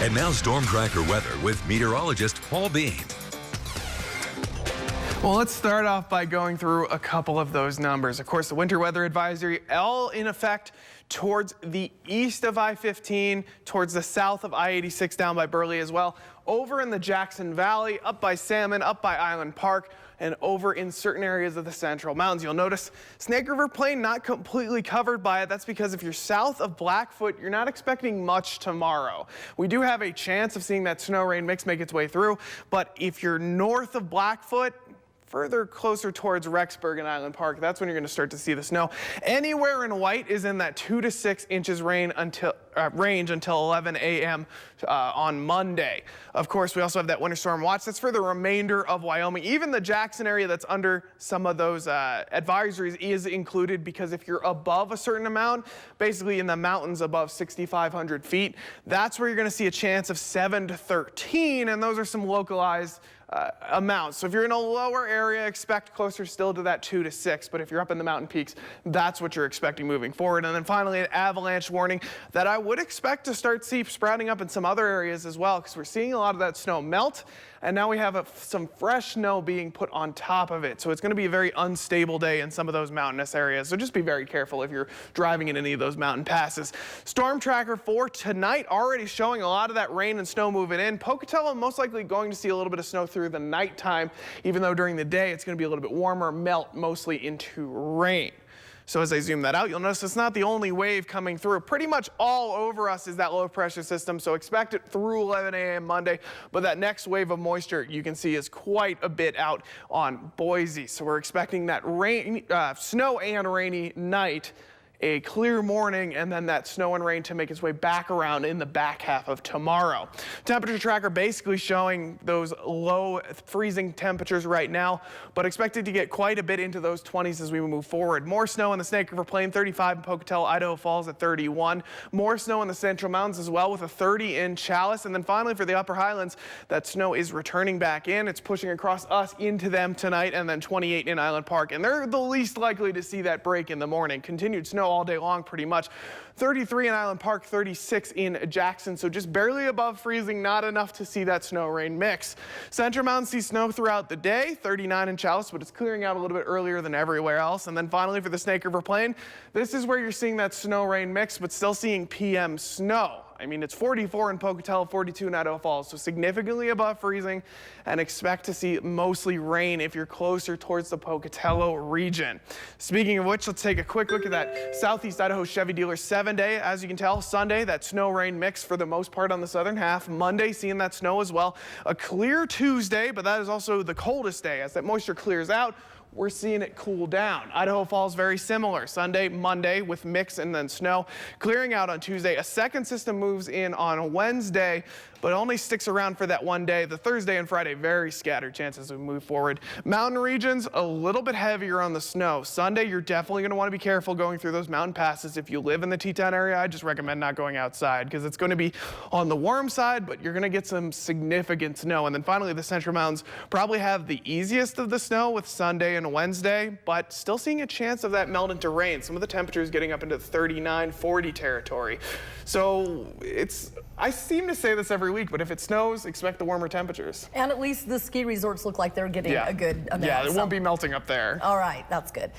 And now Storm Tracker weather with meteorologist Paul Bean. Well, let's start off by going through a couple of those numbers. Of course, the winter weather advisory all in effect towards the east of I-15, towards the south of I-86 down by Burley as well, over in the Jackson Valley, up by Salmon, up by Island Park, and over in certain areas of the Central Mountains. You'll notice Snake River Plain not completely covered by it. That's because if you're south of Blackfoot, you're not expecting much tomorrow. We do have a chance of seeing that snow rain mix make its way through, but if you're north of Blackfoot, further closer towards Rexburg and Island Park, that's when you're going to start to see the snow. Anywhere in white is in that 2 to 6 inches range until 11 a.m. On Monday. Of course, we also have that winter storm watch. That's for the remainder of Wyoming. Even the Jackson area that's under some of those advisories is included, because if you're above a certain amount, basically in the mountains above 6,500 feet, that's where you're going to see a chance of 7 to 13, and those are some localized amounts. So if you're in a lower area, expect closer still to that 2 to 6. But if you're up in the mountain peaks, that's what you're expecting moving forward. And then finally, an avalanche warning that I would expect to start see sprouting up in some other areas as well, because we're seeing a lot of that snow melt. And now we have some fresh snow being put on top of it. So it's going to be a very unstable day in some of those mountainous areas. So just be very careful if you're driving in any of those mountain passes. Storm tracker for tonight already showing a lot of that rain and snow moving in. Pocatello most likely going to see a little bit of snow through the nighttime, even though during the day it's going to be a little bit warmer, melt mostly into rain. So as I zoom that out, you'll notice it's not the only wave coming through. Pretty much all over us is that low pressure system, so expect it through 11 a.m. Monday. But that next wave of moisture you can see is quite a bit out on Boise. So we're expecting that rain, snow and rainy night, a clear morning, and then that snow and rain to make its way back around in the back half of tomorrow. Temperature tracker basically showing those low freezing temperatures right now, but expected to get quite a bit into those 20s as we move forward. More snow in the Snake River Plain, 35 in Pocatello, Idaho Falls at 31. More snow in the Central Mountains as well, with a 30 in Chalice. And then finally for the Upper Highlands, that snow is returning back in. It's pushing across us into them tonight, and then 28 in Island Park. And they're the least likely to see that break in the morning. Continued snow all day long pretty much. 33 in Island Park, 36 in Jackson, so just barely above freezing, not enough to see that snow rain mix. Central Mountains see snow throughout the day, 39 in Chalice, but it's clearing out a little bit earlier than everywhere else. And then finally for the Snake River Plain, this is where you're seeing that snow rain mix, but still seeing PM snow. I mean, it's 44 in Pocatello, 42 in Idaho Falls, so significantly above freezing, and expect to see mostly rain if you're closer towards the Pocatello region. Speaking of which, let's take a quick look at that Southeast Idaho Chevy dealer 7-day. As you can tell, Sunday, that snow rain mix for the most part on the southern half. Monday, seeing that snow as well. A clear Tuesday, but that is also the coldest day. As that moisture clears out, we're seeing it cool down. Idaho Falls very similar. Sunday, Monday with mix and then snow. Clearing out on Tuesday. A second system moves in on Wednesday, but only sticks around for that one day. The Thursday and Friday, very scattered chances as we move forward. Mountain regions, a little bit heavier on the snow. Sunday, you're definitely going to want to be careful going through those mountain passes. If you live in the Teton area, I just recommend not going outside, because it's going to be on the warm side, but you're going to get some significant snow. And then finally, the Central Mountains probably have the easiest of the snow with Sunday and Wednesday, but still seeing a chance of that melt into rain. Some of the temperatures getting up into 39, 40 territory. So I seem to say this every week, but if it snows, expect the warmer temperatures. And at least the ski resorts look like they're getting a good amount. Yeah, it won't be melting up there. All right, that's good.